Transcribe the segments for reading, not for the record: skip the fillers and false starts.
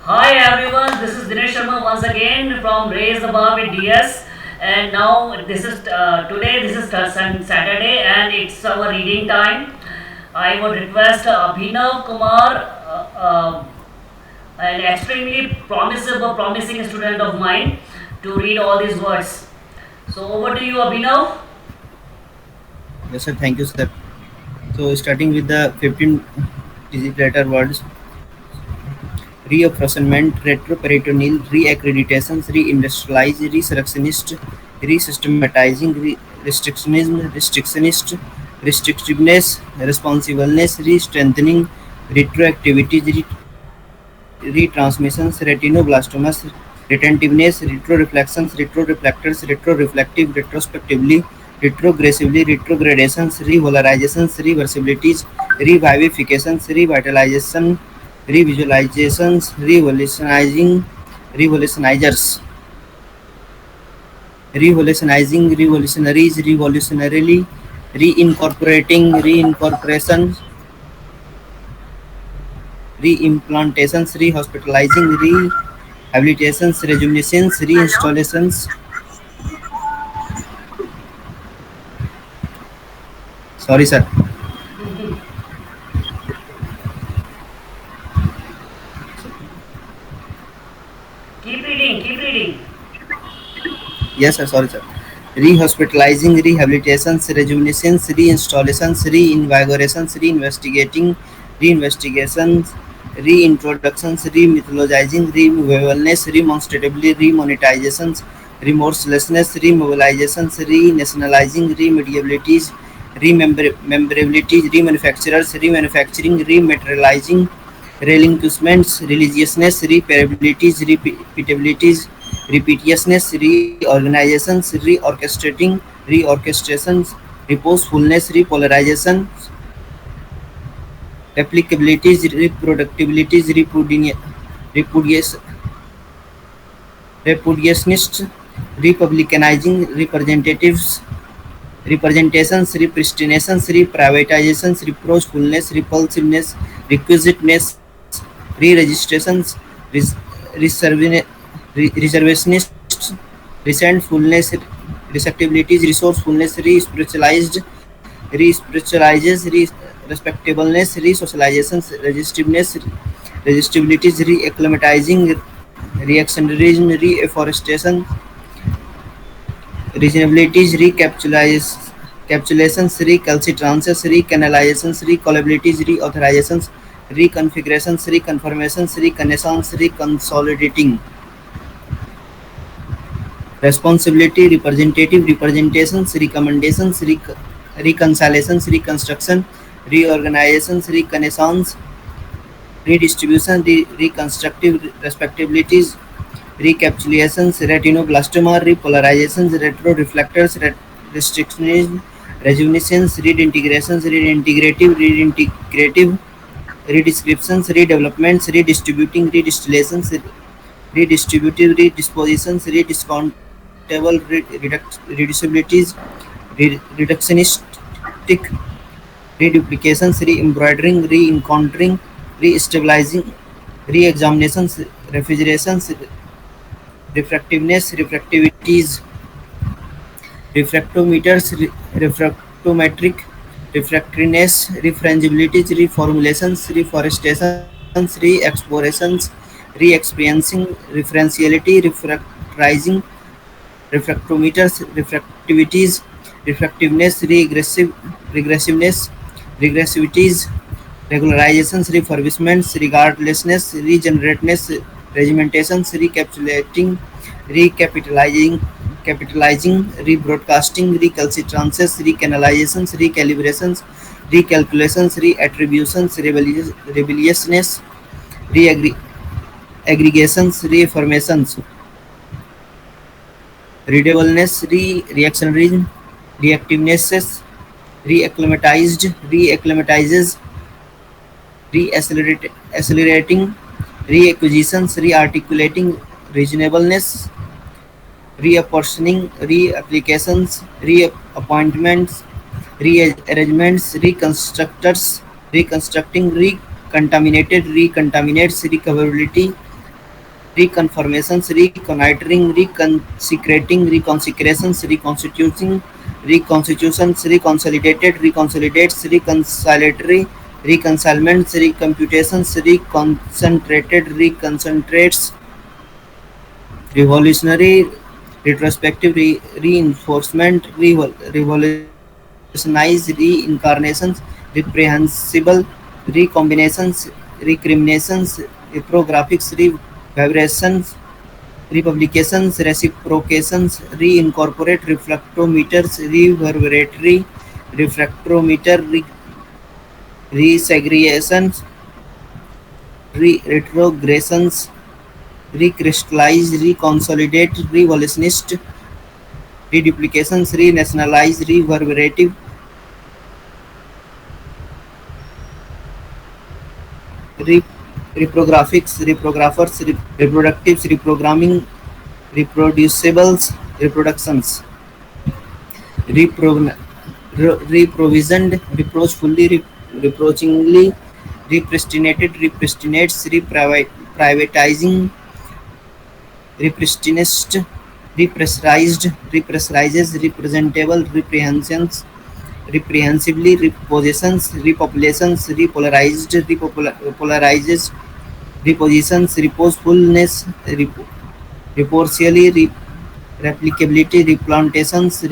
Hi everyone, this is Dinesh Sharma once again from Raise the Bar with DS. And now this is today. This is Saturday, and it's our reading time. I would request Abhinav Kumar, an extremely promising student of mine, to read all these words. So over to you, Abhinav. Yes, sir. Thank you, sir. So, starting with the 15 digit letter words: reapportionment, retroperitoneal, reaccreditations, reindustrialize, resurrectionist, resystematizing, restrictionist, restrictiveness, responsibleness, re-strengthening, retroactivity, retransmissions, retinoblastomas, retentiveness, retroreflections, retroreflectors, retroreflective, retrospectively, retrogressively, retrogradations, revalorizations, reversibilities, revivifications, revitalization, revisualizations, revolutionizing, revolutionizers, revolutionizing, revolutionaries, revolutionarily, reincorporating, reincorporations, reimplantations, rehospitalizing, rehabilitations, rejuvenations, reinstallations. Sorry, sir. Keep reading, keep reading. Yes, sir. Sorry, sir. Rehospitalizing, rehabilitations, rejuvenations, reinstallations, reinvigorations, reinvestigations, reintroductions, remythologizing, removableness, remonstratably, remonetizations, remorselessness, remobilizations, renationalizing, remediabilities, rememberabilities, remanufacturers, remanufacturing, rematerializing, relinquishments, religiousness, repairabilities, repeatabilities, repeatiousness, reorganizations, reorchestrating, reorchestrations, reposefulness, repolarization, replicabilities, reproductibilities, repudiation, repudiationists, republicanizing, representatives, representations, repristinations, reprivatizations, reproachfulness, repulsiveness, requisiteness, re-registrations, reservine- reservationists, resentfulness, receptibilities, resourcefulness, re-spiritualizes, respectableness, re-socializations, resistibilities, re-acclimatizing, reactionarism, re-afforestation, reasonabilities, recapitulations, recalcitrances, recanalizations, recallabilities, reauthorizations, reconfigurations, reconfirmations, reconnaissance, reconsolidating, responsibility, representative, representations, recommendations, reconciliations, reconstruction, reorganizations, reconnaissance, redistribution, reconstructive respectabilities, recapitulations, retinoblastoma, repolarizations, retroreflectors, restrictionism, rejuvenescence, redintegrative, redescriptions, redevelopments, redistributing, redistillations, redistributive, redispositions, rediscountable, reducibilities, reductionistic, reduplications, re-embroidering, re-encountering, re-stabilizing, re-examinations, refrigerations, refractiveness, refractivities, refractometers, refractometric, refractoriness, refrangibilities, reformulations, reforestations, re-explorations, re-experiencing, referentiality, refractorizing, refractometers, refractivities, refractiveness, regressiveness, regressivities, regularizations, refurbishments, regardlessness, regenerateness, regimentations, recapitulating, capitalizing, rebroadcasting, recalcitrances, recanalizations, recalibrations, recalculations, reattributions, rebelliousness, reaggregations, reaffirmations, readableness, reactionarism, reactiveness, reacclimatizes, accelerating, reacquisitions, rearticulating, reasonableness, reapportioning, reapplications, reappointments, rearrangements, reconstructors, reconstructing, recontaminated, recontaminates, recoverability, reconfirmations, reconnoitering, reconsecrating, reconsecrations, reconstituting, reconstitutions, reconsolidated, reconsolidates, reconciliatory, reconcilements, recomputations, reconcentrated, reconcentrates, revolutionary, retrospective, reinforcement, revolutionize, reincarnations, reprehensible, recombinations, recriminations, reprographics, revibrations, republications, reciprocations, reincorporate, reflectometers, reverberatory, refractometer, resegregations, retrogradations, recrystallize, reconsolidate, revolutionist, reduplications, renationalize, reverberative, re- reprographics, reprographers, reproductives, reprogramming, reproducibles, reproductions, repro- reprovisioned, reproachfully, reproachingly, repristinated, repristinates, reprivatizing, repressionist, repressurized, repressurizes, representable, reprehensions, reprehensively, repossessions, repopulations, repolarized, repolarizes, repositions, reposefulness, reportially, replicability, replantations,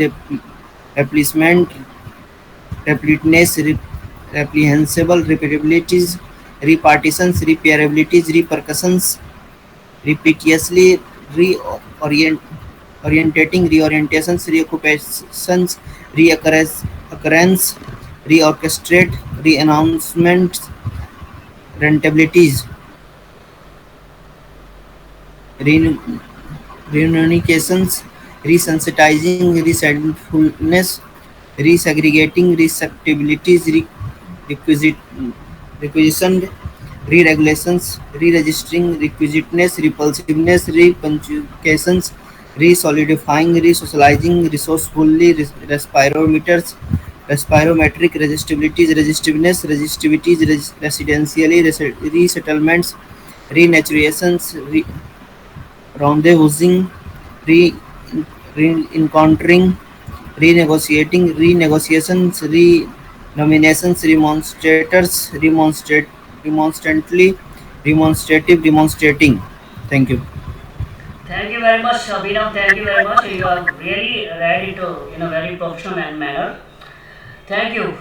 replacement, repleteness, reprehensible, repeatabilities, repartitions, repairabilities, repercussions, repeatiously, reorient, orientating, reorientations, reoccupations, occurrence, reorchestrate, re-announcements, rentabilities, re- reunifications, resensitizing, resentfulness, resegregating, receptibilities, requisite, requisitioned, re-regulations, re-registering, requisiteness, repulsiveness, repunctuations, re-solidifying, re-socializing, resourcefully, respirometers, respirometric, resistibilities, resistiveness, resistivities, residentially, resettlements, renaturations, rendezvousing, re, encountering, renegotiating, renegotiations, renominations, remonstrators, remonstrantly, remonstrative, remonstrating. Thank you. Thank you very much, Abhinav. Thank you very much. You have really read it in a very professional manner. Thank you.